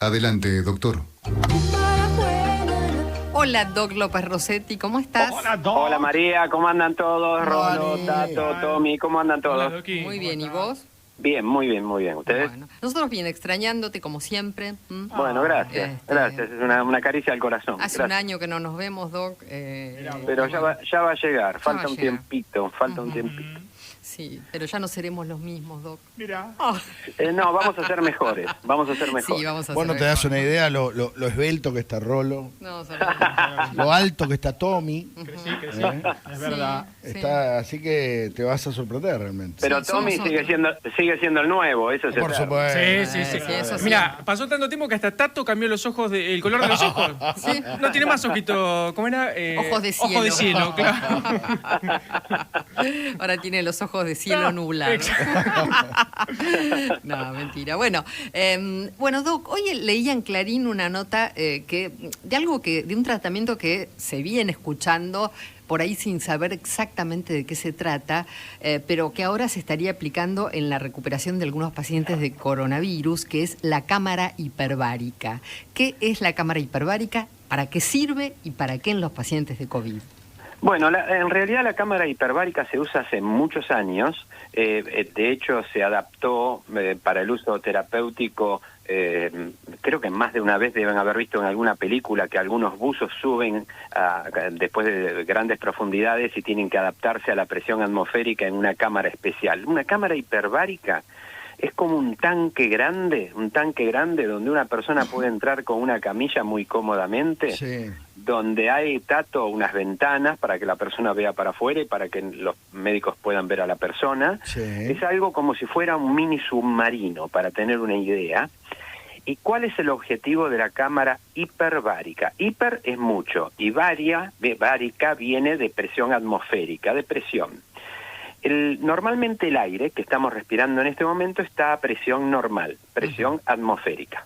Adelante, doctor. Hola, Doc López Rossetti, ¿cómo estás? Hola, Doc. Hola María, ¿cómo andan todos? Rolo, Mari. Tato, Tommy, ¿cómo andan todos? Hola, Doqui. Muy ¿Cómo bien, ¿y estás? vos? Bien, muy bien, muy bien. ¿Ustedes? Bueno, nosotros bien, extrañándote como siempre. Bueno, gracias, Este- gracias. Es una caricia al corazón. Hace Gracias. un año que no nos vemos, Doc. Pero ya va a llegar, falta va a un llegar. tiempito, falta un tiempito. Sí, pero ya no seremos los mismos, Doc. Mira. Oh, No, vamos a ser mejores, vamos a ser mejores. sí, vamos a Vos no hacer te das mejor. una idea lo esbelto que está Rolo, No, lo alto que está Tommy. Crecí. ¿Eh? Es verdad. Sí. Está, así que te vas a sorprender realmente. Pero Sí, Tommy somos sigue siendo el nuevo, eso es Por eterno. supuesto. Sí, eso sí. Mira, pasó tanto tiempo que hasta Tato cambió los ojos, el color de los ojos. Sí. No tiene más ojito, ¿cómo era? Ojos de cielo. Ojos de cielo, claro. Ahora tiene los ojos de cielo nublado. No, mentira. Bueno, Doc, hoy leía en Clarín una nota de un tratamiento que se viene escuchando por ahí sin saber exactamente de qué se trata, pero que ahora se estaría aplicando en la recuperación de algunos pacientes de coronavirus, que es la cámara hiperbárica. ¿Qué es la cámara hiperbárica? ¿Para qué sirve y para qué en los pacientes de COVID? Bueno, en realidad la cámara hiperbárica se usa hace muchos años. De hecho, se adaptó para el uso terapéutico. Creo que más de una vez deben haber visto en alguna película que algunos buzos suben después de grandes profundidades y tienen que adaptarse a la presión atmosférica en una cámara especial. Una cámara hiperbárica es como un tanque grande donde una persona puede entrar con una camilla muy cómodamente, Sí. donde hay, Tato, unas ventanas para que la persona vea para afuera y para que los médicos puedan ver a la persona. Sí. Es algo como si fuera un mini submarino, para tener una idea. ¿Y cuál es el objetivo de la cámara hiperbárica? Hiper es mucho, y bárica viene de presión atmosférica, de presión. Normalmente el aire que estamos respirando en este momento está a presión normal, presión atmosférica.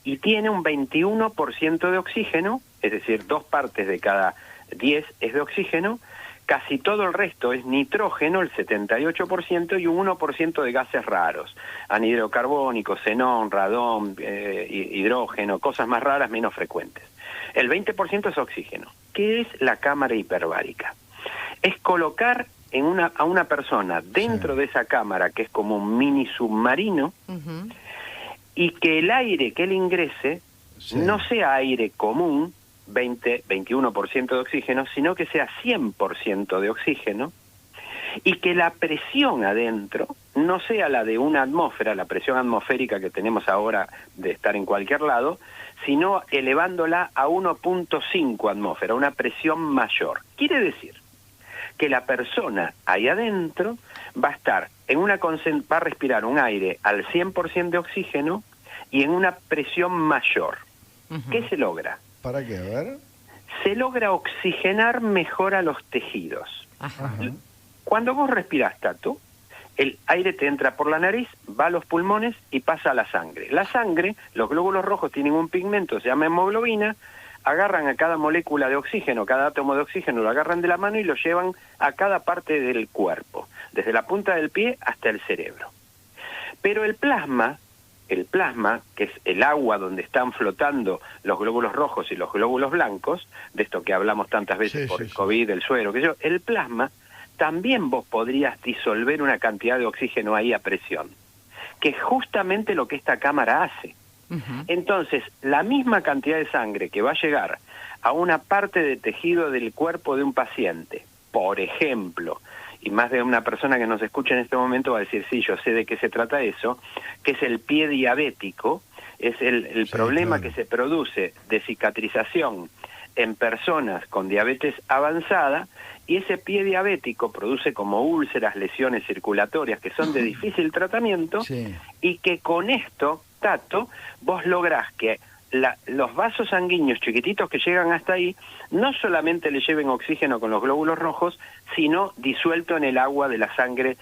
Y tiene un 21% de oxígeno, es decir, 2 partes de cada 10 es de oxígeno, casi todo el resto es nitrógeno, el 78%, y un 1% de gases raros, anhídrido carbónico, xenón, radón, hidrógeno, cosas más raras, menos frecuentes. El 20% es oxígeno. ¿Qué es la cámara hiperbárica? Es colocar a una persona dentro de esa cámara, que es como un mini submarino, Ujú. y que el aire que él ingrese no sea aire común, 21% de oxígeno, sino que sea 100% de oxígeno, y que la presión adentro no sea la de una atmósfera, la presión atmosférica que tenemos ahora de estar en cualquier lado, sino elevándola a 1.5 atmósfera, una presión mayor. Quiere decir que la persona ahí adentro va a estar va a respirar un aire al 100% de oxígeno y en una presión mayor. ¿Qué se logra? ¿Para qué? A ver. Se logra oxigenar mejor a los tejidos. Ajá. Cuando vos respirás, Tato, el aire te entra por la nariz, va a los pulmones y pasa a la sangre. La sangre, los glóbulos rojos tienen un pigmento, se llama hemoglobina, agarran a cada molécula de oxígeno, cada átomo de oxígeno, lo agarran de la mano y lo llevan a cada parte del cuerpo, desde la punta del pie hasta el cerebro. Pero el plasma, que es el agua donde están flotando los glóbulos rojos y los glóbulos blancos, de esto que hablamos tantas veces por el COVID, el suero, el plasma, también vos podrías disolver una cantidad de oxígeno ahí a presión, que es justamente lo que esta cámara hace. Entonces, la misma cantidad de sangre que va a llegar a una parte de tejido del cuerpo de un paciente, por ejemplo, y más de una persona que nos escucha en este momento va a decir, sí, yo sé de qué se trata eso, que es el pie diabético, es el problema que se produce de cicatrización en personas con diabetes avanzada, y ese pie diabético produce como úlceras, lesiones circulatorias que son de difícil tratamiento, y que con esto, Tato, vos lográs que los vasos sanguíneos chiquititos que llegan hasta ahí no solamente le lleven oxígeno con los glóbulos rojos, sino disuelto en el agua de la sangre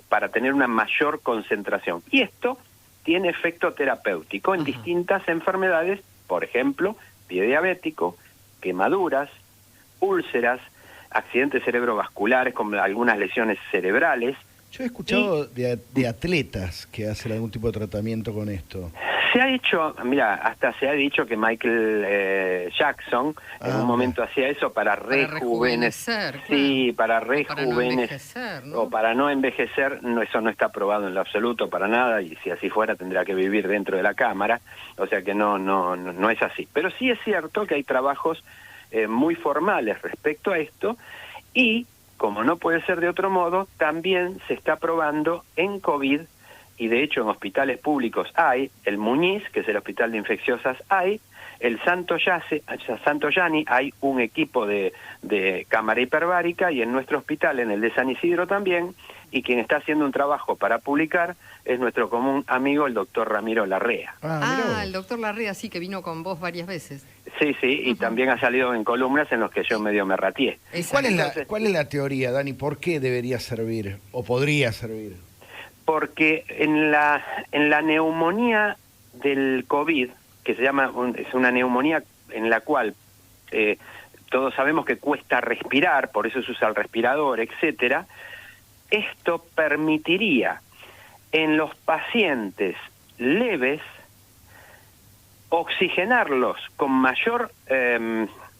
para tener una mayor concentración. Y esto tiene efecto terapéutico en distintas enfermedades, por ejemplo, pie diabético, quemaduras, úlceras, accidentes cerebrovasculares con algunas lesiones cerebrales, Yo he escuchado de atletas que hacen algún tipo de tratamiento con esto. Se ha hecho, mira, hasta se ha dicho que Michael Jackson en un momento hacía eso para rejuvenecer. claro. Sí, para Para no rejuvenecer. envejecer, ¿no? O para no envejecer, no, eso no está probado en lo absoluto para nada, y si así fuera tendría que vivir dentro de la cámara, o sea que no es así. Pero sí es cierto que hay trabajos muy formales respecto a esto, y como no puede ser de otro modo, también se está probando en COVID. Y de hecho en hospitales públicos hay, el Muñiz, que es el hospital de infecciosas, hay, el Santo Yani, hay un equipo de cámara hiperbárica, y en nuestro hospital, en el de San Isidro también, y quien está haciendo un trabajo para publicar es nuestro común amigo, el doctor Ramiro Larrea. Ah, el doctor Larrea, sí, que vino con vos varias veces. Sí, y también ha salido en columnas en los que yo medio me ratié. ¿Cuál es la teoría, Dani? ¿Por qué debería servir o podría servir? Porque en la neumonía del COVID, que se llama, es una neumonía en la cual todos sabemos que cuesta respirar, por eso se usa el respirador, etcétera, esto permitiría en los pacientes leves oxigenarlos con mayor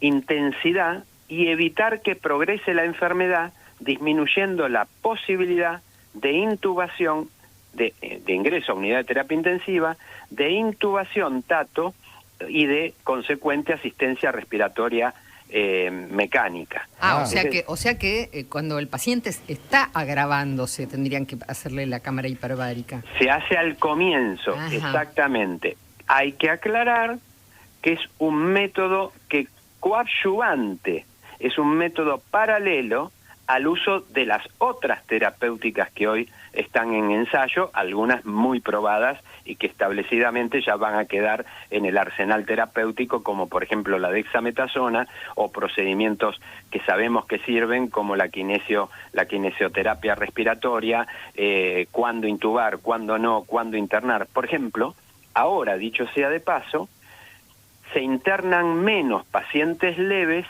intensidad y evitar que progrese la enfermedad, disminuyendo la posibilidad de intubación, de ingreso a unidad de terapia intensiva, de intubación tato y de consecuente asistencia respiratoria mecánica. O sea que cuando el paciente está agravándose tendrían que hacerle la cámara hiperbárica. Se hace al comienzo, Ajá. Exactamente. Hay que aclarar que es un método que coadyuvante, es un método paralelo al uso de las otras terapéuticas que hoy están en ensayo, algunas muy probadas y que establecidamente ya van a quedar en el arsenal terapéutico, como por ejemplo la dexametasona, o procedimientos que sabemos que sirven como la kinesioterapia respiratoria, cuándo intubar, cuándo no, cuándo internar. Por ejemplo, ahora, dicho sea de paso, se internan menos pacientes leves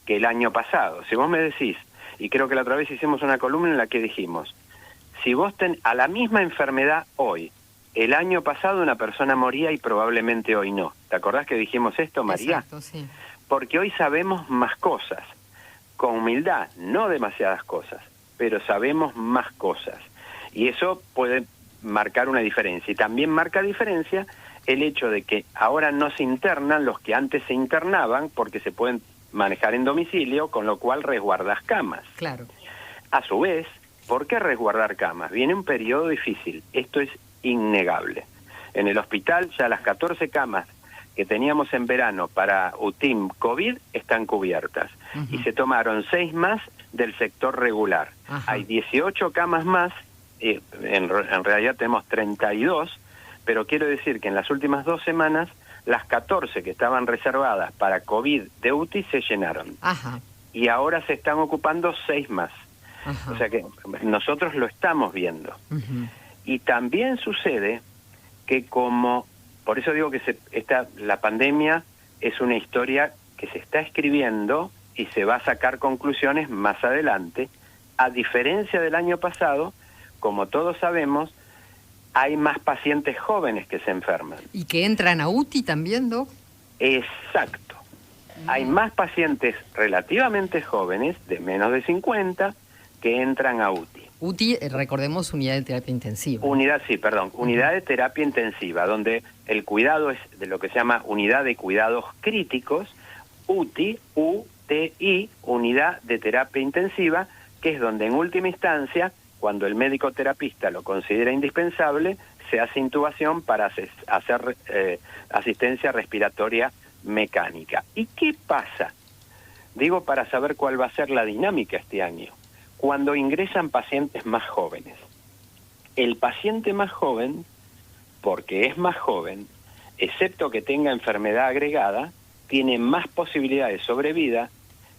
que el año pasado. Si vos me decís, y creo que la otra vez hicimos una columna en la que dijimos, si vos a la misma enfermedad hoy, el año pasado una persona moría y probablemente hoy no. ¿Te acordás que dijimos esto, María? Exacto, sí. Porque hoy sabemos más cosas. Con humildad, no demasiadas cosas, pero sabemos más cosas. Y eso puede marcar una diferencia. Y también marca diferencia el hecho de que ahora no se internan los que antes se internaban, porque se pueden manejar en domicilio, con lo cual resguardas camas. Claro. A su vez, ¿por qué resguardar camas? Viene un periodo difícil, esto es innegable. En el hospital ya las 14 camas que teníamos en verano para UTIM COVID están cubiertas. Y se tomaron 6 más del sector regular. Ajá. Hay 18 camas más, en realidad tenemos 32, pero quiero decir que en las últimas 2 semanas las 14 que estaban reservadas para COVID de UTI se llenaron. Ajá. Y ahora se están ocupando 6 más. Ajá. O sea que nosotros lo estamos viendo. Y también sucede que por eso digo que la pandemia es una historia que se está escribiendo y se va a sacar conclusiones más adelante. A diferencia del año pasado, como todos sabemos, hay más pacientes jóvenes que se enferman. ¿Y que entran a UTI también, Doc? Exacto. Hay más pacientes relativamente jóvenes, de menos de 50, que entran a UTI. UTI, recordemos, unidad de terapia intensiva. Unidad de terapia intensiva, donde el cuidado es de lo que se llama unidad de cuidados críticos, UTI, unidad de terapia intensiva, que es donde en última instancia, cuando el médico terapista lo considera indispensable, se hace intubación para hacer asistencia respiratoria mecánica. ¿Y qué pasa? Digo, para saber cuál va a ser la dinámica este año. Cuando ingresan pacientes más jóvenes. El paciente más joven, porque es más joven, excepto que tenga enfermedad agregada, tiene más posibilidades de sobrevida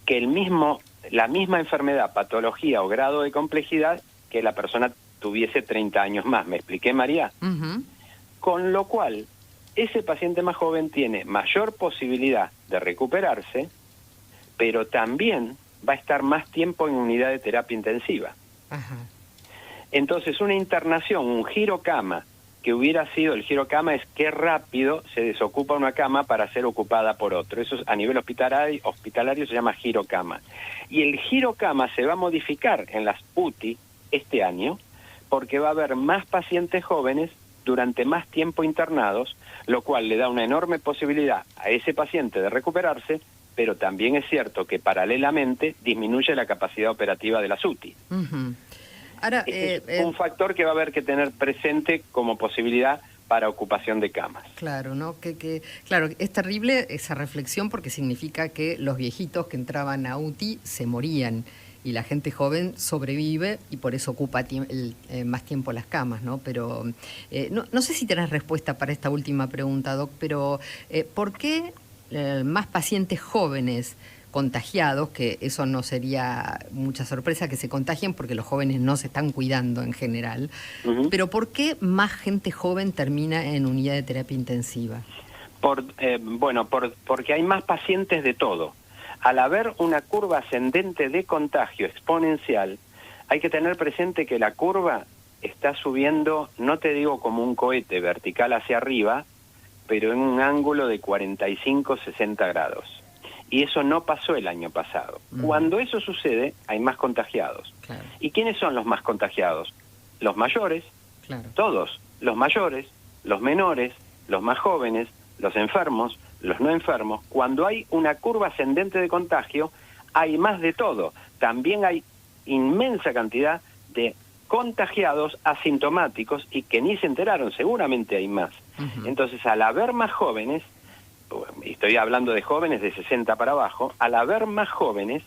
que la misma enfermedad, patología o grado de complejidad que la persona tuviese 30 años más. ¿Me expliqué, María? Con lo cual, ese paciente más joven tiene mayor posibilidad de recuperarse, pero también va a estar más tiempo en unidad de terapia intensiva. Ajá. Entonces, una internación, un girocama, que hubiera sido, el girocama es qué rápido se desocupa una cama para ser ocupada por otro. Eso a nivel hospitalario se llama girocama. Y el girocama se va a modificar en las UTI este año, porque va a haber más pacientes jóvenes durante más tiempo internados, lo cual le da una enorme posibilidad a ese paciente de recuperarse, pero también es cierto que paralelamente disminuye la capacidad operativa de las UTI. Ujú. Ahora, Es un factor que va a haber que tener presente como posibilidad para ocupación de camas. claro, ¿no? Claro, es terrible esa reflexión porque significa que los viejitos que entraban a UTI se morían y la gente joven sobrevive y por eso ocupa más tiempo las camas, ¿no? Pero no sé si tenés respuesta para esta última pregunta, Doc, pero ¿por qué más pacientes jóvenes contagiados, que eso no sería mucha sorpresa que se contagien porque los jóvenes no se están cuidando en general, pero ¿por qué más gente joven termina en unidad de terapia intensiva? Porque hay más pacientes de todo. Al haber una curva ascendente de contagio exponencial, hay que tener presente que la curva está subiendo, no te digo como un cohete vertical hacia arriba, pero en un ángulo de 45-60 grados. Y eso no pasó el año pasado. Cuando eso sucede, hay más contagiados. Claro. ¿Y quiénes son los más contagiados? Los mayores, Claro. todos, los mayores, los menores, los más jóvenes, los enfermos, los no enfermos. Cuando hay una curva ascendente de contagio, hay más de todo. También hay inmensa cantidad de contagiados asintomáticos y que ni se enteraron, seguramente hay más. Entonces, al haber más jóvenes, estoy hablando de jóvenes de 60 para abajo, al haber más jóvenes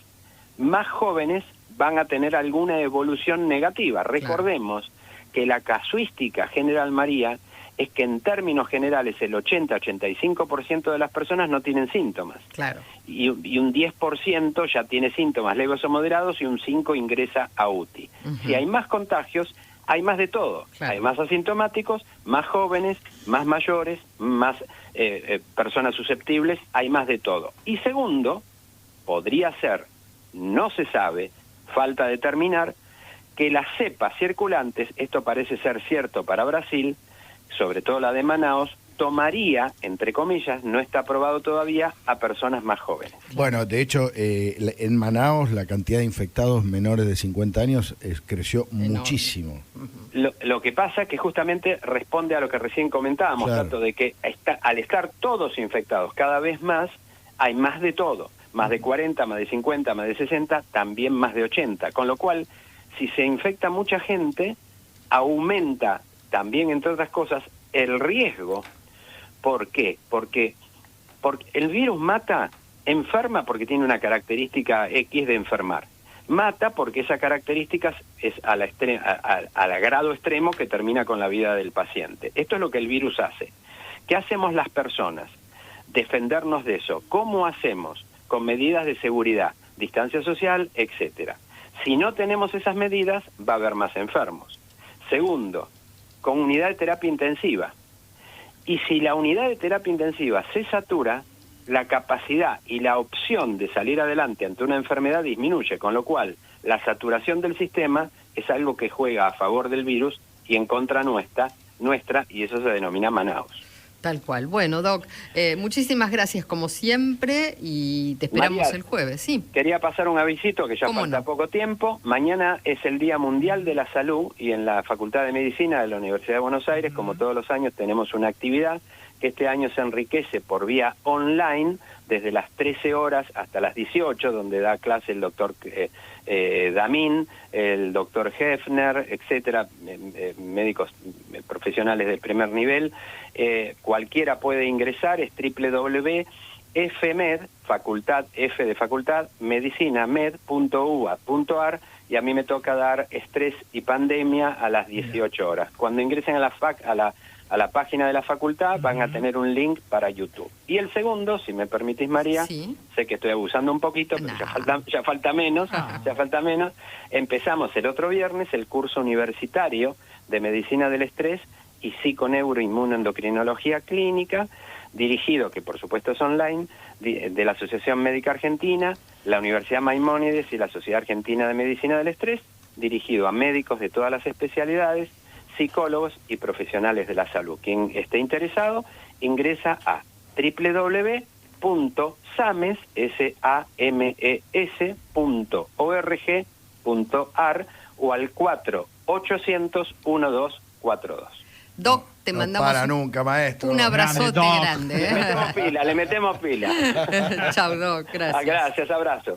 van a tener alguna evolución negativa. Recordemos que la casuística general, María, es que en términos generales el 80-85% de las personas no tienen síntomas. Claro. Y un 10% ya tiene síntomas leves o moderados y un 5% ingresa a UTI. Si hay más contagios, hay más de todo. Claro. Hay más asintomáticos, más jóvenes, más mayores, más personas susceptibles, hay más de todo. Y segundo, podría ser, no se sabe, falta determinar, que las cepas circulantes, esto parece ser cierto para Brasil, sobre todo la de Manaos, tomaría, entre comillas, no está aprobado todavía, a personas más jóvenes. Bueno, de hecho, en Manaos la cantidad de infectados menores de 50 años creció muchísimo. Lo que pasa es que justamente responde a lo que recién comentábamos, Claro. tanto de que al estar todos infectados cada vez más, hay más de todo, más de 40, más de 50, más de 60, también más de 80, con lo cual, si se infecta mucha gente, aumenta también, entre otras cosas, el riesgo. ¿Por qué? Porque el virus enferma porque tiene una característica X de enfermar. Mata porque esa característica es al grado extremo que termina con la vida del paciente. Esto es lo que el virus hace. ¿Qué hacemos las personas? Defendernos de eso. ¿Cómo hacemos? Con medidas de seguridad, distancia social, etcétera. Si no tenemos esas medidas, va a haber más enfermos. Segundo, con unidad de terapia intensiva. Y si la unidad de terapia intensiva se satura, la capacidad y la opción de salir adelante ante una enfermedad disminuye, con lo cual la saturación del sistema es algo que juega a favor del virus y en contra nuestra, y eso se denomina Manaos. Tal cual. Bueno, Doc, muchísimas gracias como siempre y te esperamos María, el jueves, sí. Quería pasar un avisito que ya falta poco tiempo. Mañana es el Día Mundial de la Salud y en la Facultad de Medicina de la Universidad de Buenos Aires, como todos los años, tenemos una actividad que este año se enriquece por vía online desde las 13 horas hasta las 18, donde da clase el doctor Damín, el doctor Hefner, etcétera, médicos profesionales de primer nivel. Cualquiera puede ingresar, es www.fmed, facultad, F de facultad, medicinamed.ua.ar, y a mí me toca dar estrés y pandemia a las 18 horas. Cuando ingresen a la página de la facultad van a tener un link para YouTube. Y el segundo, si me permitís, María, sé que estoy abusando un poquito, pero ya falta menos, empezamos el otro viernes el curso universitario de Medicina del Estrés y Psiconeuroinmunoendocrinología Clínica, dirigido, que por supuesto es online, de la Asociación Médica Argentina, la Universidad Maimónides y la Sociedad Argentina de Medicina del Estrés, dirigido a médicos de todas las especialidades, psicólogos y profesionales de la salud. Quien esté interesado ingresa a www.sames.org.ar o al 4-800-1242. Doc, te No mandamos para nunca, maestro. un abrazote Grande, Doc. grande. Le metemos pila, le metemos pila. Chao, Doc, gracias. Gracias, abrazo.